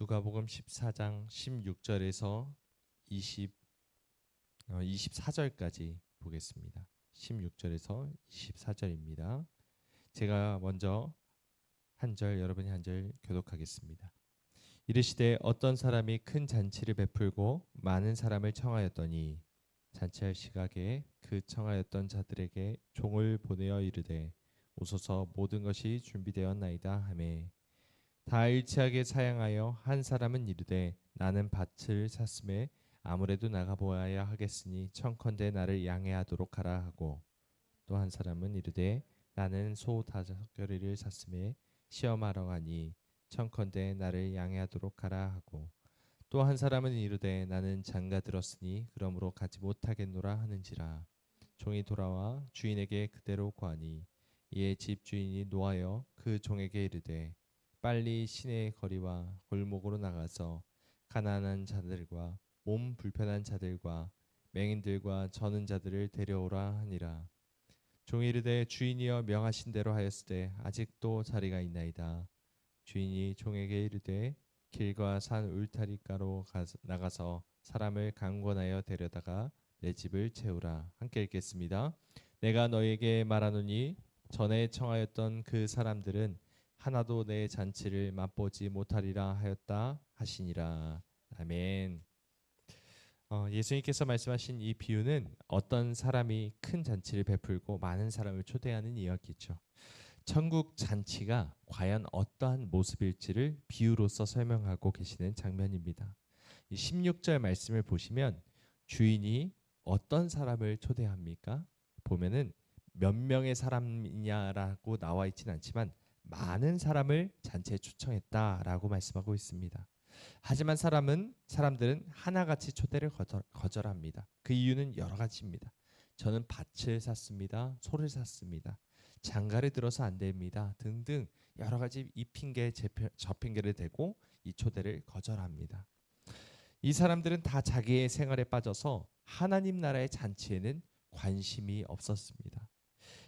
누가복음 14장 16절에서 24절까지 보겠습니다. 16절에서 24절입니다. 제가 먼저 한 절, 여러분이 한 절 교독하겠습니다. 이르시되 어떤 사람이 큰 잔치를 베풀고 많은 사람을 청하였더니 잔치할 시각에 그 청하였던 자들에게 종을 보내어 이르되 오소서 모든 것이 준비되었나이다 하매 다 일치하게 사양하여 한 사람은 이르되 나는 밭을 샀음에 아무래도 나가 보아야 하겠으니 청컨대 나를 양해하도록 하라 하고 또 한 사람은 이르되 나는 소 5겨레를 샀음에 시험하러 가니 청컨대 나를 양해하도록 하라 하고 또 한 사람은 이르되 나는 장가 들었으니 그러므로 가지 못하겠노라 하는지라. 종이 돌아와 주인에게 그대로 구하니 이에 집주인이 노하여 그 종에게 이르되 빨리 시내의 거리와 골목으로 나가서 가난한 자들과 몸 불편한 자들과 맹인들과 저는 자들을 데려오라 하니라. 종이 이르되 주인이여 명하신 대로 하였으되 아직도 자리가 있나이다. 주인이 종에게 이르되 길과 산 울타리가로 나가서 사람을 강권하여 데려다가 내 집을 채우라. 함께 읽겠습니다. 내가 너에게 말하노니 전에 청하였던 그 사람들은 하나도 내 잔치를 맛보지 못하리라 하였다 하시니라. 아멘. 예수님께서 말씀하신 이 비유는 어떤 사람이 큰 잔치를 베풀고 많은 사람을 초대하는 이야기죠. 천국 잔치가 과연 어떠한 모습일지를 비유로서 설명하고 계시는 장면입니다. 이 16절 말씀을 보시면 주인이 어떤 사람을 초대합니까? 보면은 몇 명의 사람이냐라고 나와 있지는 않지만 많은 사람을 잔치에 초청했다라고 말씀하고 있습니다. 하지만 사람들은 하나같이 초대를 거절합니다. 그 이유는 여러 가지입니다. 저는 밭을 샀습니다. 소를 샀습니다. 장가를 들어서 안 됩니다. 등등 여러 가지 이 핑계 저 핑계를 대고 이 초대를 거절합니다. 이 사람들은 다 자기의 생활에 빠져서 하나님 나라의 잔치에는 관심이 없었습니다.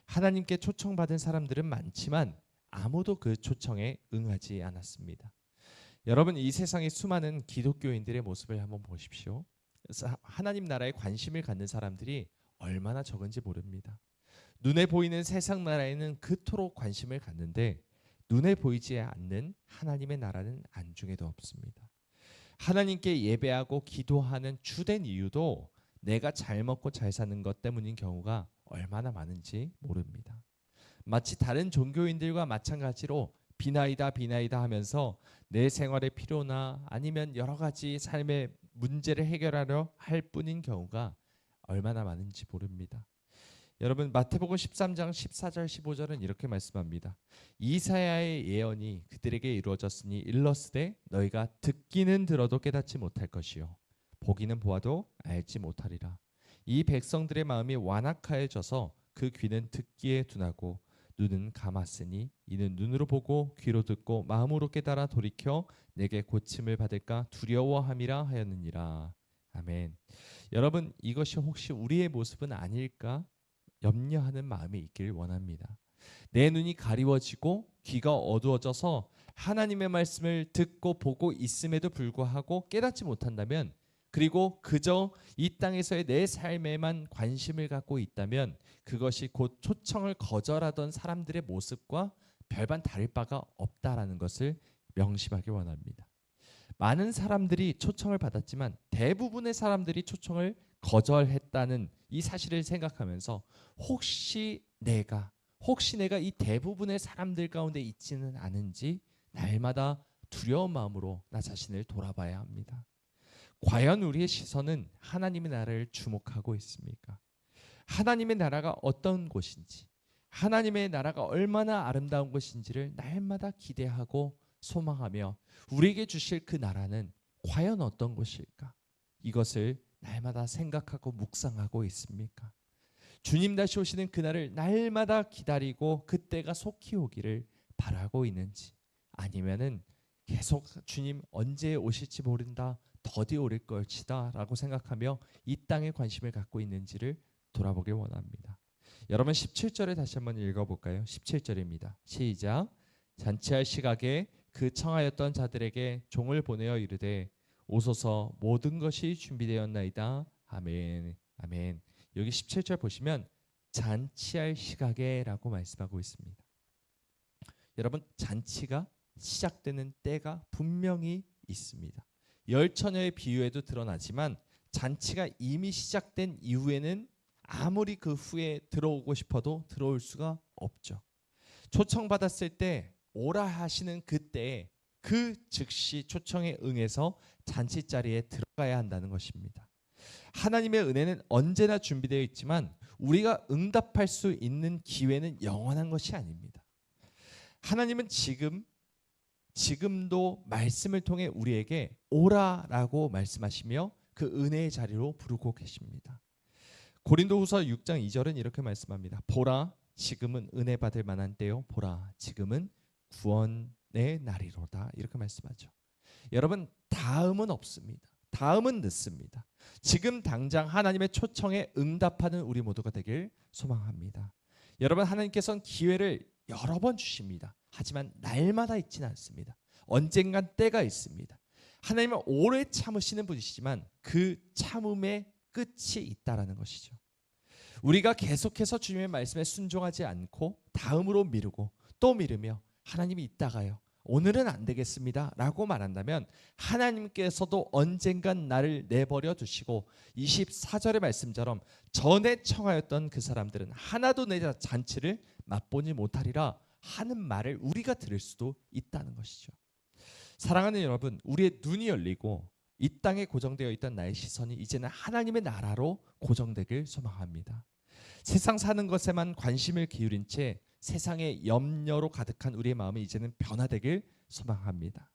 하나님께 초청받은 사람들은 많지만 아무도 그 초청에 응하지 않았습니다. 여러분, 이 세상의 수많은 기독교인들의 모습을 한번 보십시오. 하나님 나라에 관심을 갖는 사람들이 얼마나 적은지 모릅니다. 눈에 보이는 세상 나라에는 그토록 관심을 갖는데 눈에 보이지 않는 하나님의 나라는 안중에도 없습니다. 하나님께 예배하고 기도하는 주된 이유도 내가 잘 먹고 잘 사는 것 때문인 경우가 얼마나 많은지 모릅니다. 마치 다른 종교인들과 마찬가지로 비나이다 하면서 내 생활의 필요나 아니면 여러 가지 삶의 문제를 해결하려 할 뿐인 경우가 얼마나 많은지 모릅니다. 여러분, 마태복음 13장 14절 15절은 이렇게 말씀합니다. 이사야의 예언이 그들에게 이루어졌으니 일렀으되 너희가 듣기는 들어도 깨닫지 못할 것이요 보기는 보아도 알지 못하리라. 이 백성들의 마음이 완악하여져서 그 귀는 듣기에 둔하고 눈은 감았으니 이는 눈으로 보고 귀로 듣고 마음으로 깨달아 돌이켜 내게 고침을 받을까 두려워함이라 하였느니라. 아멘. 여러분, 이것이 혹시 우리의 모습은 아닐까 염려하는 마음이 있길 원합니다. 내 눈이 가리워지고 귀가 어두워져서 하나님의 말씀을 듣고 보고 있음에도 불구하고 깨닫지 못한다면, 그리고 그저 이 땅에서의 내 삶에만 관심을 갖고 있다면 그것이 곧 초청을 거절하던 사람들의 모습과 별반 다를 바가 없다라는 것을 명심하기 원합니다. 많은 사람들이 초청을 받았지만 대부분의 사람들이 초청을 거절했다는 이 사실을 생각하면서 혹시 내가 이 대부분의 사람들 가운데 있지는 않은지 날마다 두려운 마음으로 나 자신을 돌아봐야 합니다. 과연 우리의 시선은 하나님의 나라를 주목하고 있습니까? 하나님의 나라가 어떤 곳인지, 하나님의 나라가 얼마나 아름다운 곳인지를 날마다 기대하고 소망하며 우리에게 주실 그 나라는 과연 어떤 곳일까? 이것을 날마다 생각하고 묵상하고 있습니까? 주님 다시 오시는 그날을 날마다 기다리고 그때가 속히 오기를 바라고 있는지, 아니면은 계속 주님 언제 오실지 모른다, 더디 오릴 걸치다 라고 생각하며 이 땅에 관심을 갖고 있는지를 돌아보길 원합니다. 여러분, 17절에 다시 한번 읽어볼까요? 17절입니다. 시작. 잔치할 시각에 그 청하였던 자들에게 종을 보내어 이르되 오소서 모든 것이 준비되었나이다. 아멘. 아멘. 여기 17절 보시면 잔치할 시각에라고 말씀하고 있습니다. 여러분, 잔치가 시작되는 때가 분명히 있습니다. 열 처녀의 비유에도 드러나지만 잔치가 이미 시작된 이후에는 아무리 그 후에 들어오고 싶어도 들어올 수가 없죠. 초청받았을 때 오라 하시는 그때에 그 즉시 초청에 응해서 잔치 자리에 들어가야 한다는 것입니다. 하나님의 은혜는 언제나 준비되어 있지만 우리가 응답할 수 있는 기회는 영원한 것이 아닙니다. 하나님은 지금도 말씀을 통해 우리에게 오라라고 말씀하시며 그 은혜의 자리로 부르고 계십니다. 고린도후서 6장 2절은 이렇게 말씀합니다. 보라, 지금은 은혜 받을 만한 때요. 보라, 지금은 구원의 날이로다. 이렇게 말씀하죠. 여러분, 다음은 없습니다. 다음은 늦습니다. 지금 당장 하나님의 초청에 응답하는 우리 모두가 되길 소망합니다. 여러분, 하나님께서는 기회를 여러 번 주십니다. 하지만 날마다 있지는 않습니다. 언젠간 때가 있습니다. 하나님은 오래 참으시는 분이시지만 그 참음의 끝이 있다라는 것이죠. 우리가 계속해서 주님의 말씀에 순종하지 않고 다음으로 미루고 또 미루며 하나님이 이따가요, 오늘은 안 되겠습니다 라고 말한다면 하나님께서도 언젠간 나를 내버려 두시고 24절의 말씀처럼 전에 청하였던 그 사람들은 하나도 내 잔치를 맛보지 못하리라 하는 말을 우리가 들을 수도 있다는 것이죠. 사랑하는 여러분, 우리의 눈이 열리고 이 땅에 고정되어 있던 나의 시선이 이제는 하나님의 나라로 고정되길 소망합니다. 세상 사는 것에만 관심을 기울인 채 세상의 염려로 가득한 우리의 마음이 이제는 변화되길 소망합니다.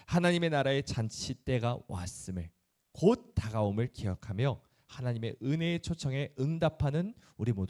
하나님의 나라의 잔치 때가 왔음을, 곧 다가옴을 기억하며 하나님의 은혜의 초청에 응답하는 우리 모두